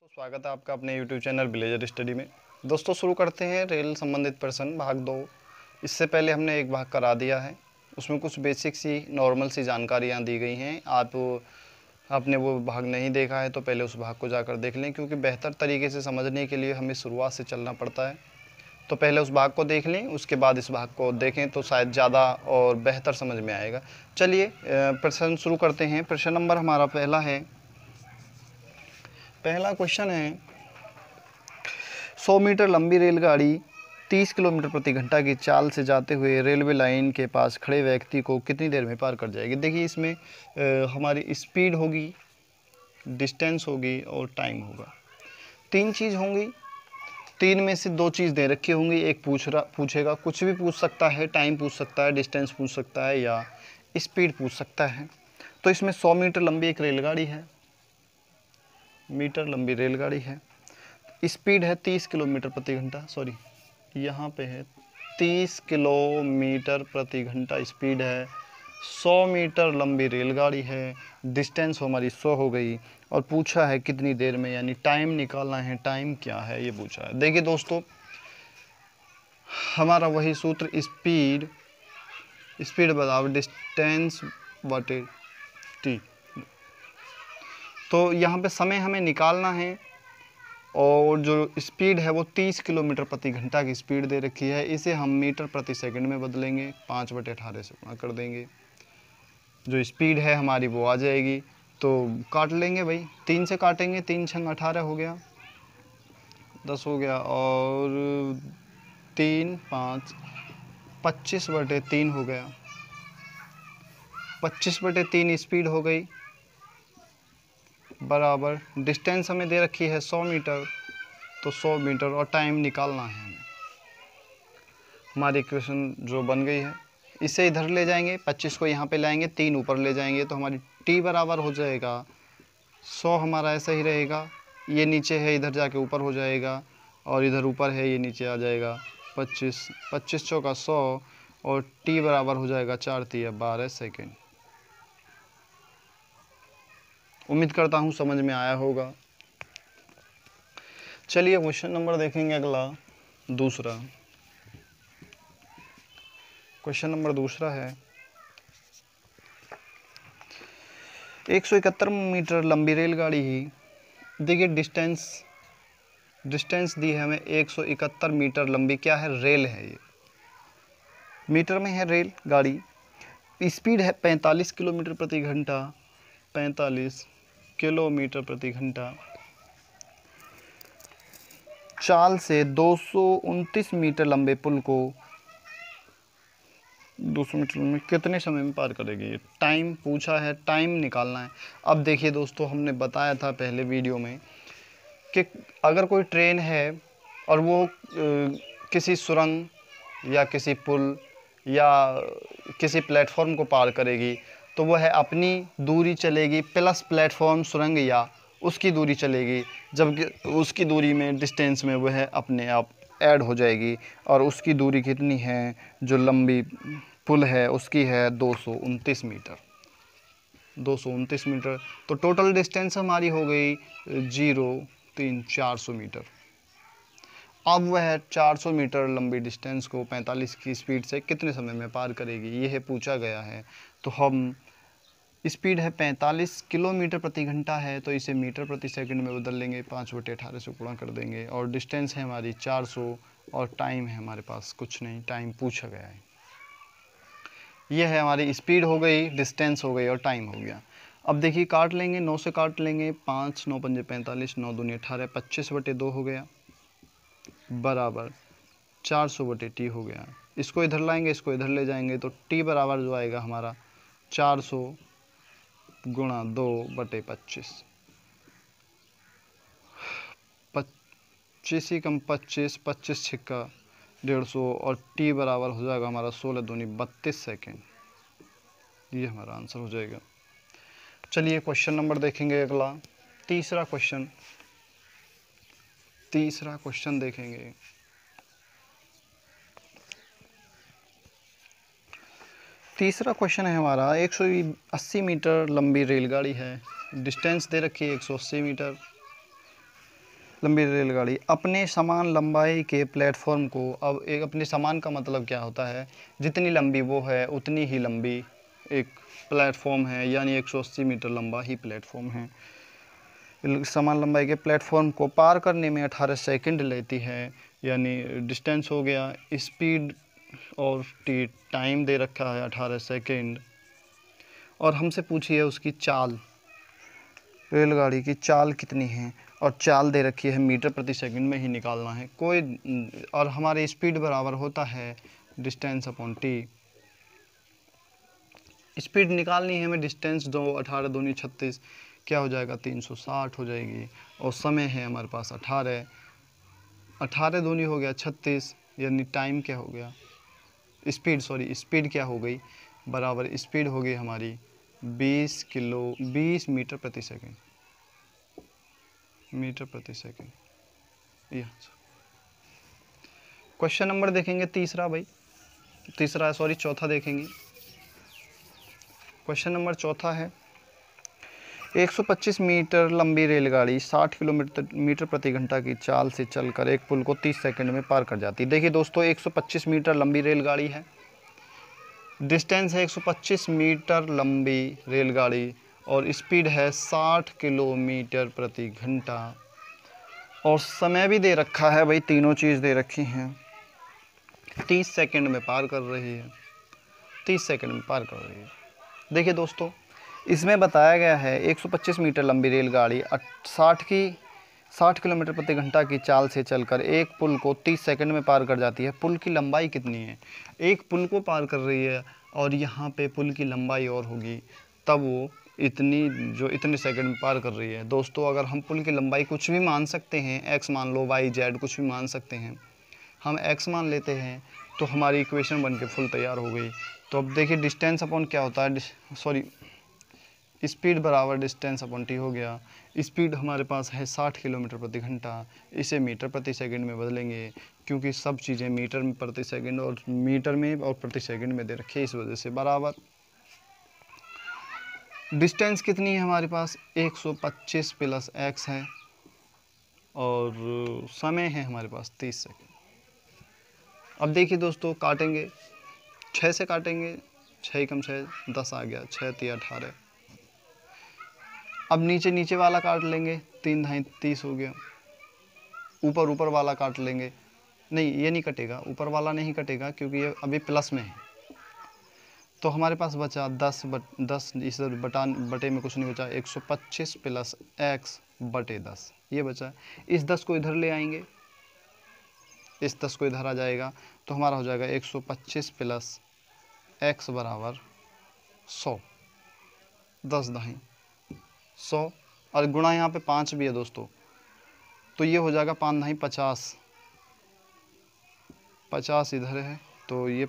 स्वागत है आपका अपने YouTube चैनल विलेजर स्टडी में। दोस्तों शुरू करते हैं रेल संबंधित प्रश्न भाग 2। इससे पहले हमने एक भाग करा दिया है, उसमें कुछ बेसिक सी नॉर्मल सी जानकारियाँ दी गई हैं। आपने वो भाग नहीं देखा है तो पहले उस भाग को जाकर देख लें, क्योंकि बेहतर तरीके से समझने के लिए हमें शुरुआत से चलना पड़ता है। तो पहले उस भाग को देख लें, उसके बाद इस भाग को देखें तो शायद ज़्यादा और बेहतर समझ में आएगा। चलिए प्रश्न शुरू करते हैं। प्रश्न नंबर हमारा पहला क्वेश्चन है, 100 मीटर लंबी रेलगाड़ी 30 किलोमीटर प्रति घंटा की चाल से जाते हुए रेलवे लाइन के पास खड़े व्यक्ति को कितनी देर में पार कर जाएगी। देखिए इसमें हमारी स्पीड होगी, डिस्टेंस होगी और टाइम होगा। तीन चीज़ होंगी, तीन में से दो चीज़ दे रखी होंगी। एक पूछेगा, कुछ भी पूछ सकता है, टाइम पूछ सकता है, डिस्टेंस पूछ सकता है या स्पीड पूछ सकता है। तो इसमें 100 मीटर लंबी एक रेलगाड़ी है, मीटर लंबी रेलगाड़ी है, स्पीड है 30 किलोमीटर प्रति घंटा, सॉरी यहाँ पे है 30 किलोमीटर प्रति घंटा स्पीड है। 100 मीटर लंबी रेलगाड़ी है, डिस्टेंस हमारी 100 हो गई और पूछा है कितनी देर में, यानी टाइम निकालना है। टाइम क्या है ये पूछा है। देखिए दोस्तों, हमारा वही सूत्र स्पीड बराबर डिस्टेंस बटे टी। तो यहाँ पे समय हमें निकालना है और जो स्पीड है वो 30 किलोमीटर प्रति घंटा की स्पीड दे रखी है। इसे हम मीटर प्रति सेकंड में बदलेंगे, 5/18 से गुणा कर देंगे। जो स्पीड है हमारी वो आ जाएगी। तो काट लेंगे भाई, 3 से काटेंगे, 3 छंग 18 हो गया, 10 हो गया और 3 5 25/3 हो गया। 25/3 स्पीड हो गई बराबर डिस्टेंस हमें दे रखी है 100 मीटर, तो 100 मीटर और टाइम निकालना है हमें। हमारी इक्वेशन जो बन गई है, इसे इधर ले जाएंगे, 25 को यहाँ पे लाएंगे, 3 ऊपर ले जाएंगे तो हमारी t बराबर हो जाएगा 100। हमारा ऐसा ही रहेगा, ये नीचे है इधर जाके ऊपर हो जाएगा और इधर ऊपर है ये नीचे आ जाएगा। 25 25 चौका 100 और t बराबर हो जाएगा 4 तिया 12 सेकेंड। उम्मीद करता हूँ समझ में आया होगा। चलिए क्वेश्चन नंबर देखेंगे अगला, दूसरा। क्वेश्चन नंबर दूसरा है, 171 मीटर लंबी रेलगाड़ी ही, देखिए डिस्टेंस दी है हमें 171 मीटर लंबी, क्या है, रेल है, ये मीटर में है रेल गाड़ी। स्पीड है 45 किलोमीटर प्रति घंटा, 45 किलोमीटर प्रति घंटा। चाल से 229 मीटर लंबे पुल को 200 मीटर में कितने समय में पार करेगी। टाइम पूछा है, टाइम निकालना है। अब देखिए दोस्तों, हमने बताया था पहले वीडियो में कि अगर कोई ट्रेन है और वो किसी सुरंग या किसी पुल या किसी प्लेटफॉर्म को पार करेगी तो वह अपनी दूरी चलेगी प्लस प्लेटफॉर्म, सुरंग या उसकी दूरी चलेगी, जबकि उसकी दूरी में, डिस्टेंस में वह अपने आप ऐड हो जाएगी। और उसकी दूरी कितनी है, जो लंबी पुल है उसकी है 229 मीटर, 229 मीटर। तो टोटल डिस्टेंस हमारी हो गई 400 मीटर। अब वह 400 मीटर लंबी डिस्टेंस को 45 की स्पीड से कितने समय में पार करेगी, यह पूछा गया है। तो हम, स्पीड है 45 किलोमीटर प्रति घंटा है तो इसे मीटर प्रति सेकंड में बदल लेंगे, 5/18 से गुणा कर देंगे और डिस्टेंस है हमारी 400 और टाइम है हमारे पास कुछ नहीं, टाइम पूछा गया है। यह है हमारी स्पीड हो गई, डिस्टेंस हो गई और टाइम हो गया। अब देखिए काट लेंगे, 9 से काट लेंगे, 5 9 5 45, 9 दूनी 18, 25/2 हो गया बराबर 400/t हो गया। इसको इधर लाएंगे, इसको इधर ले जाएंगे तो t बराबर जो आएगा हमारा 400 गुणा 2/25, 25 ही कम 25, 25 छिक्का 150 और t बराबर हो जाएगा हमारा 16 दूनी 32 सेकेंड। ये हमारा आंसर हो जाएगा। चलिए क्वेश्चन नंबर देखेंगे अगला, तीसरा क्वेश्चन देखेंगे। तीसरा क्वेश्चन है हमारा, 180 मीटर लंबी रेलगाड़ी है, डिस्टेंस दे रखी है 180 मीटर, लंबी रेलगाड़ी अपने समान लंबाई के प्लेटफॉर्म को, अब एक अपने समान का मतलब क्या होता है, जितनी लंबी वो है उतनी ही लंबी एक प्लेटफॉर्म है, यानी 180 मीटर लंबा ही प्लेटफॉर्म है। समान लंबाई के प्लेटफॉर्म को पार करने में 18 सेकंड लेती है, यानी डिस्टेंस हो गया। स्पीड और टाइम दे रखा है 18 सेकंड। और हमसे पूछी है उसकी चाल, रेलगाड़ी की चाल कितनी है, और चाल दे रखी है मीटर प्रति सेकंड में ही निकालना है कोई। और हमारी स्पीड बराबर होता है डिस्टेंस अपॉन टी। स्पीड निकालनी है हमें, डिस्टेंस दो 18 दूनी 36, क्या हो जाएगा 360 हो जाएगी। और समय है हमारे पास 18, 18 दूनी हो गया 36, यानी टाइम क्या हो गया, स्पीड क्या हो गई, बराबर स्पीड हो गई हमारी 20 मीटर प्रति सेकंड, मीटर प्रति सेकंड। यह क्वेश्चन नंबर देखेंगे तीसरा, भाई तीसरा सॉरी चौथा देखेंगे। क्वेश्चन नंबर चौथा है, 125 मीटर लंबी रेलगाड़ी 60 किलोमीटर प्रति घंटा की चाल से चलकर एक पुल को 30 सेकंड में पार कर जाती है। देखिए दोस्तों, 125 मीटर लंबी रेलगाड़ी है, डिस्टेंस है 125 मीटर लंबी रेलगाड़ी, और स्पीड है 60 किलोमीटर प्रति घंटा, और समय भी दे रखा है भाई, तीनों चीज़ दे रखी हैं। 30 सेकंड में पार कर रही है, 30 सेकंड में पार कर रही है। देखिए दोस्तों, इसमें बताया गया है 125 मीटर लंबी रेलगाड़ी 60 किलोमीटर प्रति घंटा की चाल से चलकर एक पुल को 30 सेकंड में पार कर जाती है। पुल की लंबाई कितनी है, एक पुल को पार कर रही है और यहाँ पे पुल की लंबाई और होगी, तब वो इतने सेकंड में पार कर रही है। दोस्तों, अगर हम पुल की लंबाई कुछ भी मान सकते हैं, एक्स मान लो, वाई जेड कुछ भी मान सकते हैं, हम एक्स मान लेते हैं तो हमारी इक्वेशन बन के फुल तैयार हो गई। तो अब देखिए डिस्टेंस अपॉन क्या होता है, स्पीड बराबर डिस्टेंस अपॉन टी हो गया। स्पीड हमारे पास है 60 किलोमीटर प्रति घंटा, इसे मीटर प्रति सेकंड में बदलेंगे, क्योंकि सब चीज़ें मीटर में प्रति सेकंड और मीटर में और प्रति सेकंड में दे रखी है, इस वजह से बराबर। डिस्टेंस कितनी है हमारे पास, 125 प्लस एक्स है, और समय है हमारे पास 30 सेकंड। अब देखिए दोस्तों, काटेंगे 6 से काटेंगे, 6 कम 6 10 आ गया, 6 3 18। अब नीचे वाला काट लेंगे, 3 ढाई 30 हो गया। ऊपर वाला काट लेंगे, नहीं ये नहीं कटेगा, ऊपर वाला नहीं कटेगा क्योंकि ये अभी प्लस में है। तो हमारे पास बचा 10 इस बटे में कुछ नहीं बचा, 125 प्लस एक्स बटे 10 ये बचा। इस 10 को इधर ले आएंगे, इस 10 को इधर आ जाएगा, तो हमारा हो जाएगा 125 प्लस एक्स बराबर 100, 10 ढाई 100, और गुणा यहाँ पे 5 भी है दोस्तों, तो ये हो जाएगा 5 ढाई 50, 50 इधर है, तो ये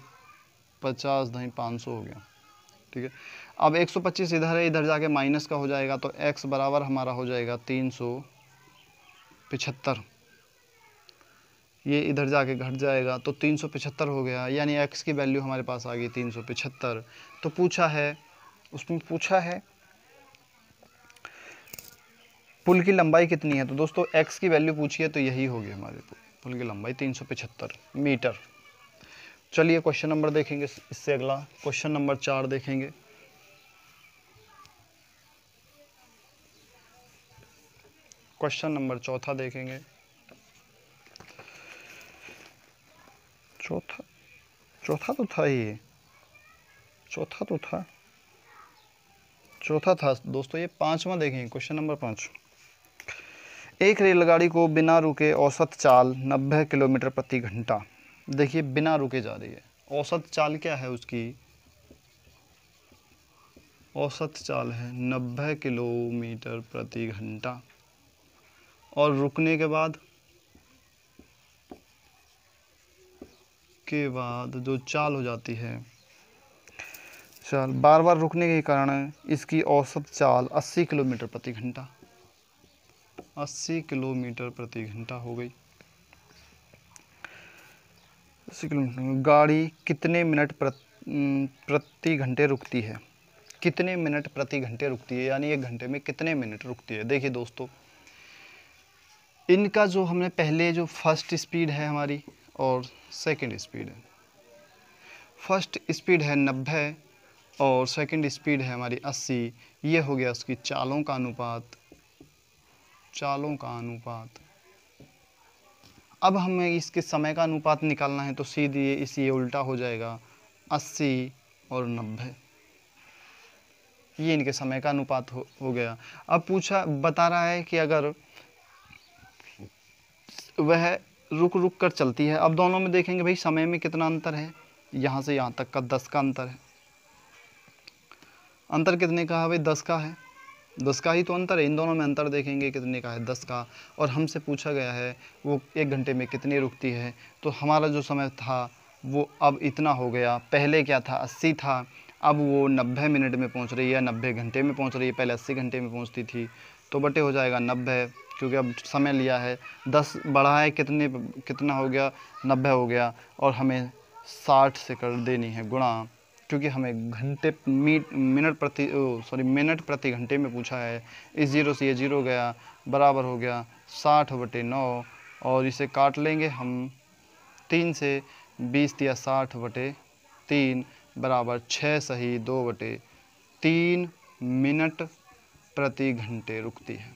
50 ढाई 500 हो गया, ठीक है। अब 125 इधर है, इधर जाके माइनस का हो जाएगा, तो x बराबर हमारा हो जाएगा 375, ये इधर जाके घट जाएगा तो 375 हो गया, यानी x की वैल्यू हमारे पास आ गई 375। तो पूछा है, उसमें पूछा है पुल की लंबाई कितनी है, तो दोस्तों x की वैल्यू पूछी है तो यही होगी हमारे पुल की लंबाई 375 मीटर। चलिए क्वेश्चन नंबर देखेंगे, इससे अगला क्वेश्चन नंबर 4 देखेंगे। क्वेश्चन नंबर चौथा देखेंगे। चौथा तो था ही, चौथा था दोस्तों, ये 5वां देखेंगे, क्वेश्चन नंबर 5। एक रेलगाड़ी को बिना रुके औसत चाल 90 किलोमीटर प्रति घंटा, देखिए बिना रुके जा रही है, औसत चाल क्या है उसकी, औसत चाल है 90 किलोमीटर प्रति घंटा, और रुकने के बाद जो चाल हो जाती है, चाल बार बार रुकने के कारण इसकी औसत चाल 80 किलोमीटर प्रति घंटा, 80 किलोमीटर प्रति घंटा हो गई। 80 किलोमीटर। गाड़ी कितने मिनट प्रति घंटे रुकती है, कितने मिनट प्रति घंटे रुकती है, यानी 1 घंटे में कितने मिनट रुकती है। देखिए दोस्तों, इनका जो हमने पहले जो फर्स्ट स्पीड है हमारी और सेकंड स्पीड है, फर्स्ट स्पीड है 90 और सेकंड स्पीड है हमारी 80। ये हो गया उसकी चालों का अनुपात, चालों का अनुपात। अब हमें इसके समय का अनुपात निकालना है तो सीधे इसी उल्टा हो जाएगा, 80 और 90। ये इनके समय का अनुपात हो गया। अब बता रहा है कि अगर वह रुक रुक कर चलती है, अब दोनों में देखेंगे भाई समय में कितना अंतर है, यहाँ से यहाँ तक का 10 का अंतर है। अंतर कितने का है भाई? 10 का है, 10 का ही तो अंतर है। इन दोनों में अंतर देखेंगे कितने का है, 10 का। और हमसे पूछा गया है वो 1 घंटे में कितनी रुकती है, तो हमारा जो समय था वो अब इतना हो गया। पहले क्या था, 80 था, अब वो 90 मिनट में पहुंच रही है, 90 घंटे में पहुंच रही है। पहले 80 घंटे में पहुंचती थी, तो बटे हो जाएगा 90, क्योंकि अब समय लिया है। 10 बढ़ा है, कितना हो गया, 90 हो गया। और हमें 60 से कर देनी है गुणा, क्योंकि हमें मिनट प्रति घंटे में पूछा है। इस 0 से ये 0 गया, बराबर हो गया 60/9। और इसे काट लेंगे हम 3 से, 20 दिया 60/3 बराबर 6 सही 2/3 मिनट प्रति घंटे रुकती है।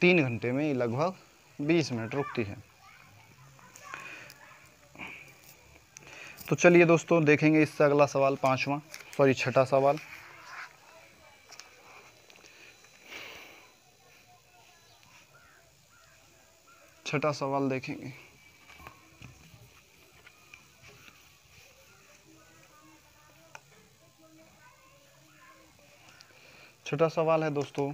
3 घंटे में लगभग 20 मिनट रुकती है। तो चलिए दोस्तों देखेंगे इससे अगला सवाल, छठा सवाल। छठा सवाल देखेंगे। छठा सवाल है दोस्तों,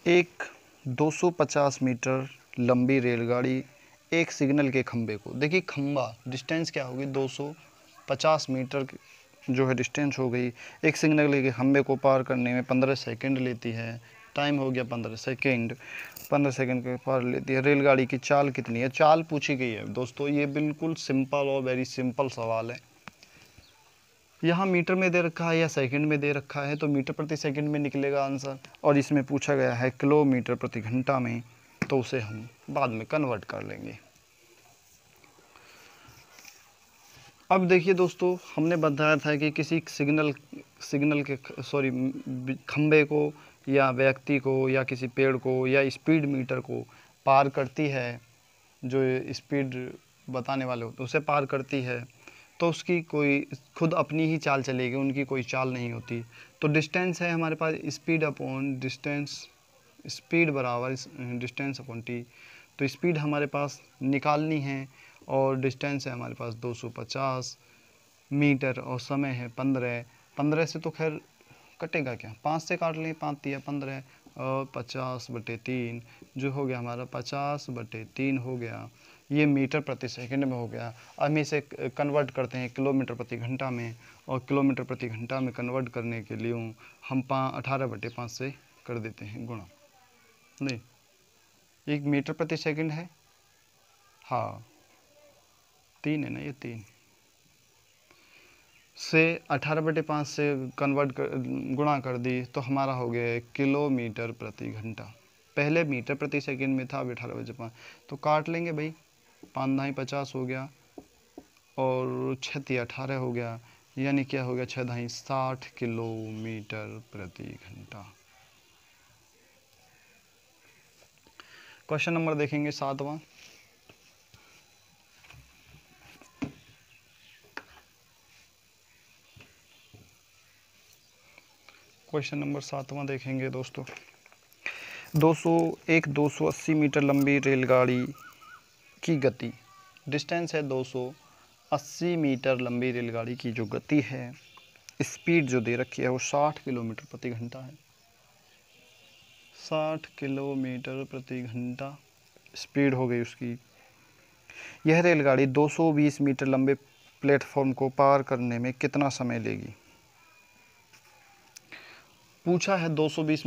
एक 250 मीटर लंबी रेलगाड़ी एक सिग्नल के खंभे को, देखिए खंभा डिस्टेंस क्या होगी, 250 मीटर जो है डिस्टेंस हो गई। एक सिग्नल के खंभे को पार करने में 15 सेकंड लेती है। टाइम हो गया 15 सेकंड, 15 सेकंड के पार लेती है। रेलगाड़ी की चाल कितनी है, चाल पूछी गई है दोस्तों। ये बिल्कुल सिंपल और वेरी सिंपल सवाल है। यहाँ मीटर में दे रखा है या सेकंड में दे रखा है, तो मीटर प्रति सेकंड में निकलेगा आंसर। और इसमें पूछा गया है किलोमीटर प्रति घंटा में, तो उसे हम बाद में कन्वर्ट कर लेंगे। अब देखिए दोस्तों, हमने बताया था कि किसी खंबे को या व्यक्ति को या किसी पेड़ को या स्पीड मीटर को पार करती है, जो स्पीड बताने वाले होते उसे पार करती है, तो उसकी कोई खुद अपनी ही चाल चलेगी, उनकी कोई चाल नहीं होती। तो डिस्टेंस है हमारे पास स्पीड अपॉन डिस्टेंस, स्पीड बराबर डिस्टेंस अपॉन टी। तो स्पीड हमारे पास निकालनी है और डिस्टेंस है हमारे पास 250 मीटर और समय है 15। 15 से तो खैर कटेगा क्या, 5 से काट लें, 5 दिया 15 और 50/3 जो हो गया हमारा 50/3 हो गया। ये मीटर प्रति सेकंड में हो गया। अब हम इसे कन्वर्ट करते हैं किलोमीटर प्रति घंटा में, और किलोमीटर प्रति घंटा में कन्वर्ट करने के लिए हम 18/5 से कर देते हैं गुणा। नहीं, एक मीटर प्रति सेकंड है, हाँ 3 है ना, ये 3 से 18/5 से कन्वर्ट कर गुणा कर दी, तो हमारा हो गया किलोमीटर प्रति घंटा। पहले मीटर प्रति सेकंड में था, अब 18/5, तो काट लेंगे भाई, 5 50 हो गया और 6 18 हो गया, यानी क्या हो गया, 6 60 किलोमीटर प्रति घंटा। क्वेश्चन नंबर देखेंगे 7वां। क्वेश्चन नंबर 7वां देखेंगे दोस्तों। 280 मीटर लंबी रेलगाड़ी की गति, डिस्टेंस है 280 मीटर लंबी रेलगाड़ी की जो गति है, स्पीड जो दे रखी है वो 60 किलोमीटर प्रति घंटा है। 60 किलोमीटर प्रति घंटा स्पीड हो गई उसकी। यह रेलगाड़ी 220 मीटर लंबे प्लेटफॉर्म को पार करने में कितना समय लेगी। पूछा है 220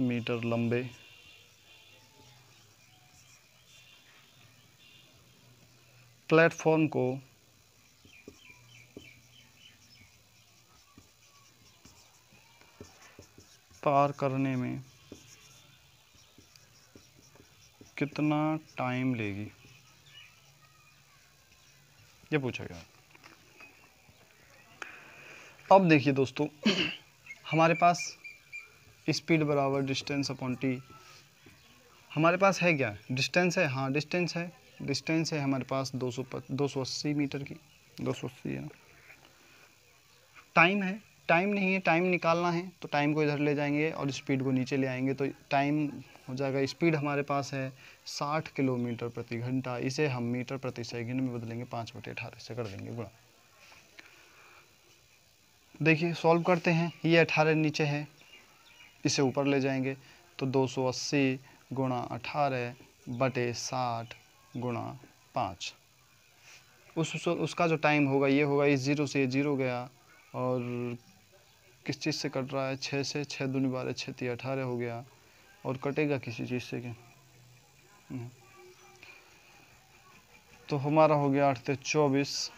मीटर लंबे प्लेटफॉर्म को पार करने में कितना टाइम लेगी, ये पूछा गया। अब देखिए दोस्तों, हमारे पास स्पीड बराबर डिस्टेंस अपॉन टी, हमारे पास है क्या, डिस्टेंस है, हाँ डिस्टेंस है, डिस्टेंस है हमारे पास 280 मीटर की, 280 है ना। टाइम है, टाइम नहीं है, टाइम निकालना है तो टाइम को इधर ले जाएंगे और स्पीड को नीचे ले आएंगे तो टाइम हो जाएगा, स्पीड हमारे पास है 60 किलोमीटर प्रति घंटा, इसे हम मीटर प्रति सेकंड में बदलेंगे, 5/18 से कर देंगे गुणा। देखिए सॉल्व करते हैं, ये 18 नीचे है, इसे ऊपर ले जाएंगे तो 280 गुणा 18/60 गुणा 5, उसका जो टाइम होगा ये होगा, इस 0 से ये 0 गया और किस चीज़ से कट रहा है, 6 से, 6 दूनी 12, 6 3 18 हो गया और कटेगा किसी चीज़ से क्या, तो हमारा हो गया 8 3 24,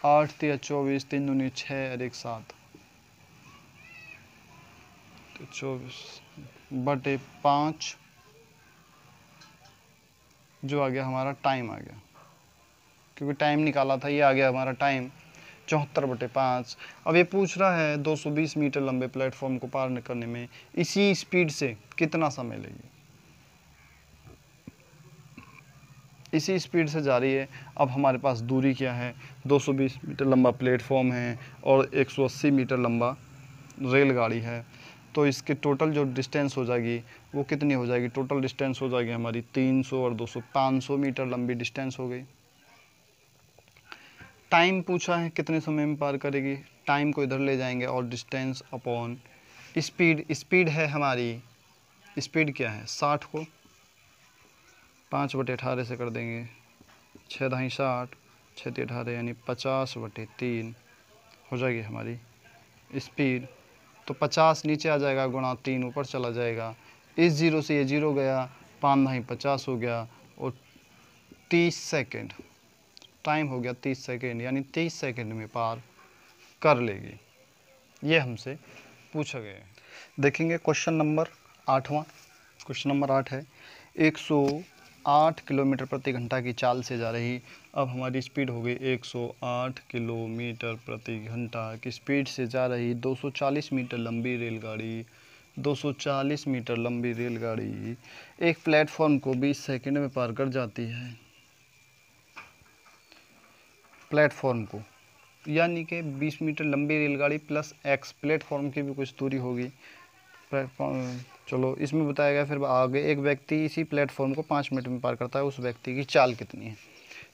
8 3 24, 3 दूनी 6 और 1 7, तो 24/5 जो आ गया हमारा टाइम आ गया, क्योंकि टाइम निकाला था, ये आ गया हमारा टाइम 74/5। अब ये पूछ रहा है 220 मीटर लंबे प्लेटफॉर्म को पार करने में इसी स्पीड से कितना समय लेगी, इसी स्पीड से जा रही है। अब हमारे पास दूरी क्या है, 220 मीटर लंबा प्लेटफॉर्म है और 180 मीटर लंबा रेलगाड़ी है, तो इसके टोटल जो डिस्टेंस हो जाएगी वो कितनी हो जाएगी, टोटल डिस्टेंस हो जाएगी हमारी 300 और 200, 500 मीटर लंबी डिस्टेंस हो गई। टाइम पूछा है कितने समय में पार करेगी, टाइम को इधर ले जाएंगे और डिस्टेंस अपॉन स्पीड, स्पीड है हमारी, स्पीड क्या है 60 को 5/18 से कर देंगे, 6 ढाई 60, 6 3 18 यानी 50/3 हो जाएगी हमारी स्पीड, तो 50 नीचे आ जाएगा गुणा 3 ऊपर चला जाएगा, इस 0 से ये 0 गया, 5 ढाई 50 हो गया और 30 सेकेंड टाइम हो गया, 30 सेकेंड यानी 30 सेकेंड में पार कर लेगी, ये हमसे पूछा गया है। देखेंगे क्वेश्चन नंबर 8वां, क्वेश्चन नंबर 8 है 108 किलोमीटर प्रति घंटा की चाल से जा रही, अब हमारी स्पीड हो गई 108 किलोमीटर प्रति घंटा की स्पीड से जा रही 240 मीटर लंबी रेलगाड़ी, 240 मीटर लंबी रेलगाड़ी एक प्लेटफॉर्म को 20 सेकंड में पार कर जाती है, प्लेटफॉर्म को, यानी कि 20 मीटर लंबी रेलगाड़ी प्लस एक्स प्लेटफॉर्म की भी कुछ दूरी होगी, चलो इसमें बताया गया। फिर आगे एक व्यक्ति इसी प्लेटफॉर्म को 5 मिनट में पार करता है, उस व्यक्ति की चाल कितनी है,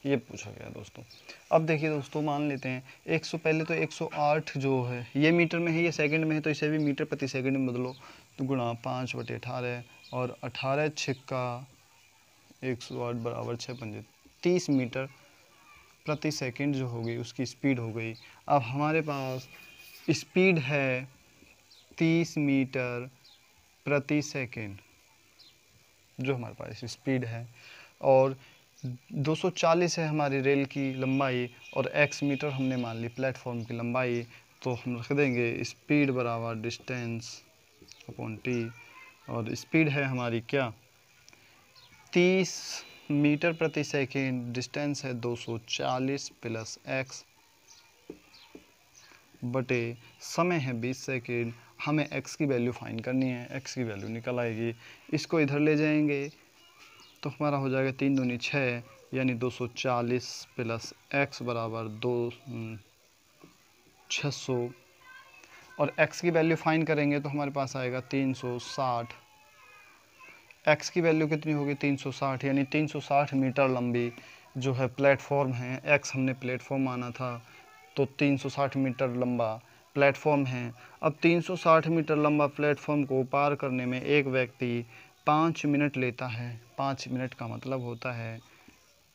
ये पूछा गया दोस्तों। अब देखिए दोस्तों, मान लेते हैं 100, पहले तो 108 जो है ये मीटर में है, ये सेकंड में है, तो इसे भी मीटर प्रति सेकंड में बदलो, तो गुणा 5/18 और 18 छिक्का 108 बराबर 6 पंजे 30 मीटर प्रति सेकंड जो हो गई उसकी स्पीड हो गई। अब हमारे पास स्पीड है 30 मीटर प्रति सेकंड, जो हमारे पास स्पीड है, और 240 है हमारी रेल की लंबाई और x मीटर हमने मान ली प्लेटफॉर्म की लंबाई, तो हम रख देंगे स्पीड बराबर डिस्टेंस अपॉन टी, और स्पीड है हमारी क्या 30 मीटर प्रति सेकंड, डिस्टेंस है 240 प्लस x बटे समय है 20 सेकंड, हमें x की वैल्यू फाइंड करनी है, x की वैल्यू निकल आएगी, इसको इधर ले जाएंगे तो हमारा हो जाएगा 3 दूनी 6 यानी 240 प्लस x बराबर 600, और x की वैल्यू फाइंड करेंगे तो हमारे पास आएगा 360, x की वैल्यू कितनी होगी 360, यानी 360 मीटर लंबी जो है प्लेटफॉर्म है, x हमने प्लेटफॉर्म माना था, तो 360 मीटर लंबा प्लेटफॉर्म है। अब 360 मीटर लंबा प्लेटफॉर्म को पार करने में एक व्यक्ति 5 मिनट लेता है, 5 मिनट का मतलब होता है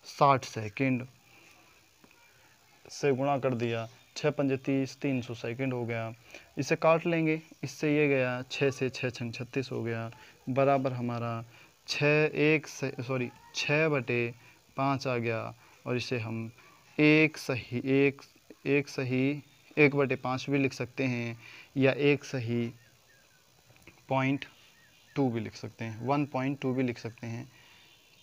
60 सेकंड, से गुणा कर दिया, 6 पंजे 30, 300 सेकंड हो गया, इसे काट लेंगे, इससे ये गया 6 से 6 छंग 36 हो गया, बराबर हमारा 6/5 आ गया, और इसे हम 1/5 भी लिख सकते हैं या 1.2 भी लिख सकते हैं, 1.2 भी लिख सकते हैं,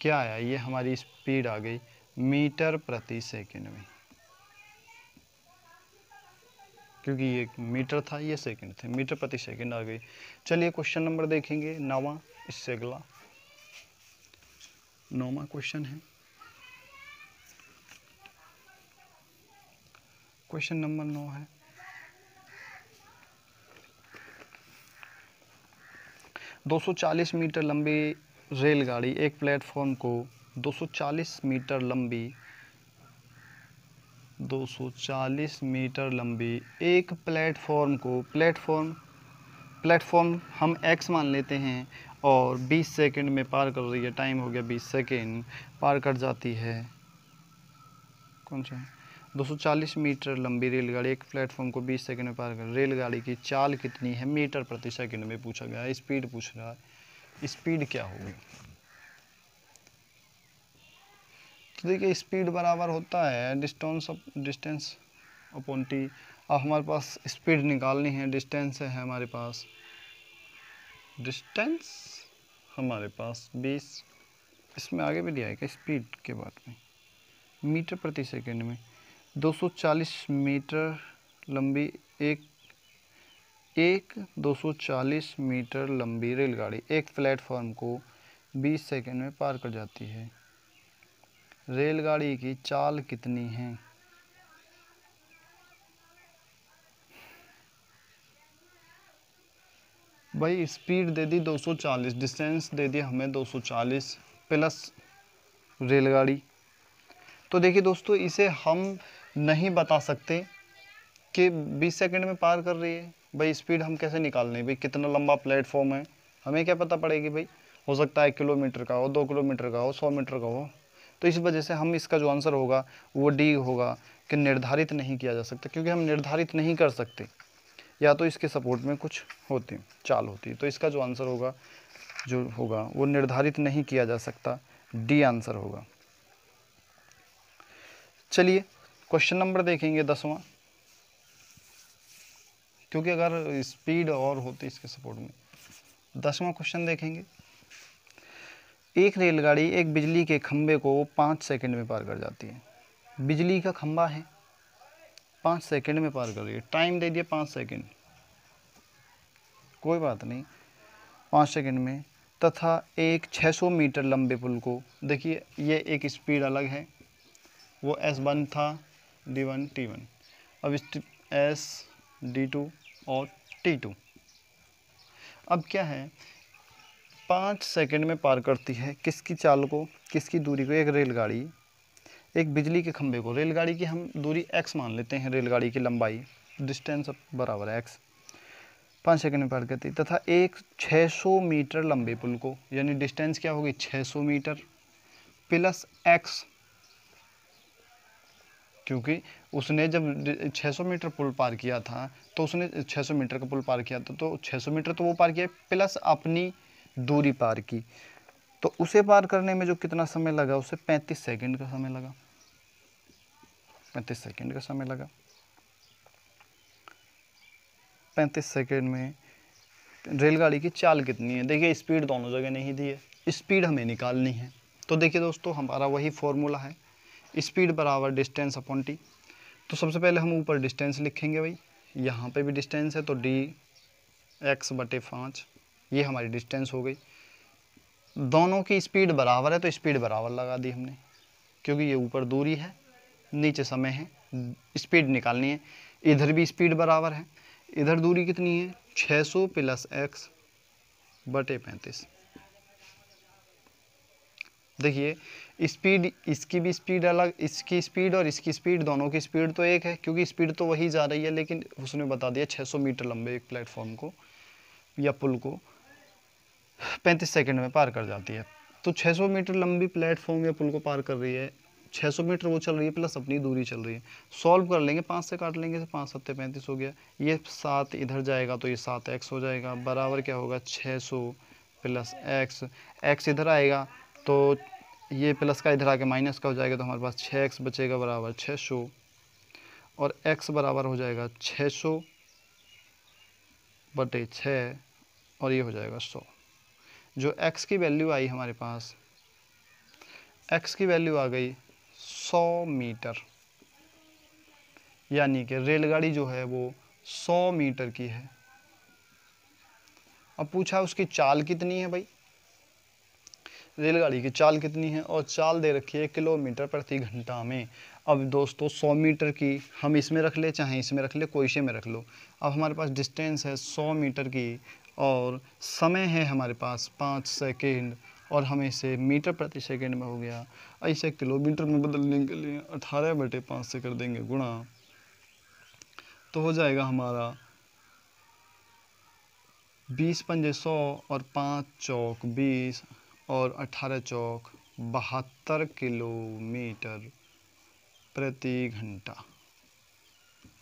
क्या आया, ये हमारी स्पीड आ गई मीटर प्रति सेकंड में, क्योंकि ये मीटर था, ये सेकंड थे, मीटर प्रति सेकंड आ गई। चलिए क्वेश्चन नंबर देखेंगे 9वां, इससे अगला 9वां क्वेश्चन है। क्वेश्चन नंबर 9 है, "240 मीटर लंबी रेलगाड़ी एक प्लेटफॉर्म को 240 मीटर लंबी 240 मीटर लंबी एक प्लेटफॉर्म को प्लेटफॉर्म हम x मान लेते हैं और 20 सेकंड में पार कर रही है, टाइम हो गया 20 सेकंड, पार कर जाती है। कौन सा 240 मीटर लंबी रेलगाड़ी एक प्लेटफॉर्म को 20 सेकंड में पार कर, रेलगाड़ी की चाल कितनी है मीटर प्रति सेकंड में पूछा गया है, स्पीड पूछ रहा है, स्पीड क्या होगी। तो देखिए स्पीड बराबर होता है डिस्टेंस अपॉन टी। अब हमारे पास स्पीड निकालनी है, डिस्टेंस है हमारे पास, डिस्टेंस हमारे पास 20, इसमें आगे भी दिया है कि स्पीड के बाद में मीटर प्रति सेकंड में 240 मीटर लंबी एक 240 मीटर लंबी रेलगाड़ी एक प्लेटफॉर्म को 20 सेकंड में पार कर जाती है, रेलगाड़ी की चाल कितनी है। भाई स्पीड दे दी 240, डिस्टेंस दे दी हमें 240 प्लस रेलगाड़ी। तो देखिए दोस्तों इसे हम नहीं बता सकते कि 20 सेकंड में पार कर रही है, भाई स्पीड हम कैसे निकाल लें, भाई कितना लंबा प्लेटफॉर्म है हमें क्या पता पड़ेगी, भाई हो सकता है 1 किलोमीटर का हो, 2 किलोमीटर का हो, 100 मीटर का हो। तो इस वजह से हम इसका जो आंसर होगा वो डी होगा कि निर्धारित नहीं किया जा सकता, क्योंकि हम निर्धारित नहीं कर सकते, या तो इसके सपोर्ट में कुछ होती चाल होती। तो इसका जो आंसर होगा वो निर्धारित नहीं किया जा सकता, डी आंसर होगा। चलिए क्वेश्चन नंबर देखेंगे 10वां, क्योंकि अगर स्पीड और होती इसके सपोर्ट में। 10वां क्वेश्चन देखेंगे, एक रेलगाड़ी एक बिजली के खंभे को 5 सेकंड में पार कर जाती है, बिजली का खंभा है 5 सेकंड में पार कर रही है, टाइम दे दिया 5 सेकंड, कोई बात नहीं 5 सेकंड में, तथा एक 600 मीटर लंबे पुल को, देखिए ये एक स्पीड अलग है, वो S1 था, D1 T1, अब S D2 और T2। अब क्या है 5 सेकंड में पार करती है किसकी चाल को, किसकी दूरी को, एक रेलगाड़ी एक बिजली के खंभे को, रेलगाड़ी की हम दूरी x मान लेते हैं, रेलगाड़ी की लंबाई डिस्टेंस बराबर है x, 5 सेकंड में पार करती, तथा एक 600 मीटर लंबे पुल को, यानी डिस्टेंस क्या होगी 600 मीटर प्लस x, क्योंकि उसने जब 600 मीटर पुल पार किया था तो उसने 600 मीटर का पुल पार किया था, तो 600 मीटर तो वो पार किया प्लस अपनी दूरी पार की, तो उसे पार करने में जो कितना समय लगा, उसे 35 सेकंड का समय लगा, 35 सेकंड का समय लगा। 35 सेकंड में रेलगाड़ी की चाल कितनी है, देखिए स्पीड दोनों जगह नहीं दी है, स्पीड हमें निकालनी है। तो देखिए दोस्तों हमारा वही फॉर्मूला है, स्पीड बराबर डिस्टेंस अपॉन टी। तो सबसे पहले हम ऊपर डिस्टेंस लिखेंगे, भाई यहाँ पे भी डिस्टेंस है तो dx/5, ये हमारी डिस्टेंस हो गई। दोनों की स्पीड बराबर है तो स्पीड बराबर लगा दी हमने, क्योंकि ये ऊपर दूरी है नीचे समय है, स्पीड निकालनी है। इधर भी स्पीड बराबर है, इधर दूरी कितनी है 600 प्लस x/35। देखिए स्पीड, इसकी भी स्पीड अलग, इसकी स्पीड और इसकी स्पीड, दोनों की स्पीड तो एक है, क्योंकि स्पीड तो वही जा रही है, लेकिन उसने बता दिया 600 मीटर लंबे एक प्लेटफॉर्म को या पुल को 35 सेकंड में पार कर जाती है। तो 600 मीटर लंबी प्लेटफॉर्म या पुल को पार कर रही है, 600 मीटर वो चल रही है प्लस अपनी दूरी चल रही है। सॉल्व कर लेंगे, 5 से काट लेंगे, 5 7 35 हो गया, ये 7 इधर जाएगा तो ये 7x हो जाएगा, बराबर क्या होगा 600 प्लस x इधर आएगा तो ये प्लस का इधर आके माइनस का हो जाएगा, तो हमारे पास 6x बचेगा बराबर 600, और x बराबर हो जाएगा 600/6, और ये हो जाएगा 100। जो x की वैल्यू आई हमारे पास x की वैल्यू आ गई 100 मीटर, यानी कि रेलगाड़ी जो है वो 100 मीटर की है। अब पूछा उसकी चाल कितनी है भाई, रेलगाड़ी की चाल कितनी है, और चाल दे रखी है किलोमीटर प्रति घंटा में। अब दोस्तों 100 मीटर की हम इसमें रख ले चाहे इसमें रख ले, कोई से में रख लो। अब हमारे पास डिस्टेंस है 100 मीटर की और समय है हमारे पास 5 सेकेंड, और हमें इसे मीटर प्रति सेकेंड में हो गया। ऐसे किलोमीटर में बदलने के लिए 18/5 से कर देंगे गुणा, तो हो जाएगा हमारा 20 पंजे 100 और 5 चौक 20 और 18 चौक 72 किलोमीटर प्रति घंटा।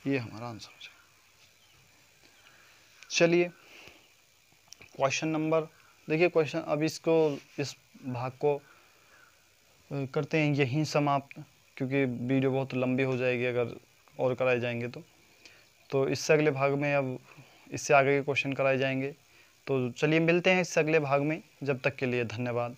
ये हमारा आंसर हो जाएगा। चलिए क्वेश्चन नंबर, देखिए क्वेश्चन, अब इसको इस भाग को करते हैं यहीं समाप्त, क्योंकि वीडियो बहुत लंबी हो जाएगी अगर और कराए जाएंगे तो इससे अगले भाग में अब इससे आगे के क्वेश्चन कराए जाएंगे। तो चलिए मिलते हैं इससे अगले भाग में, जब तक के लिए धन्यवाद।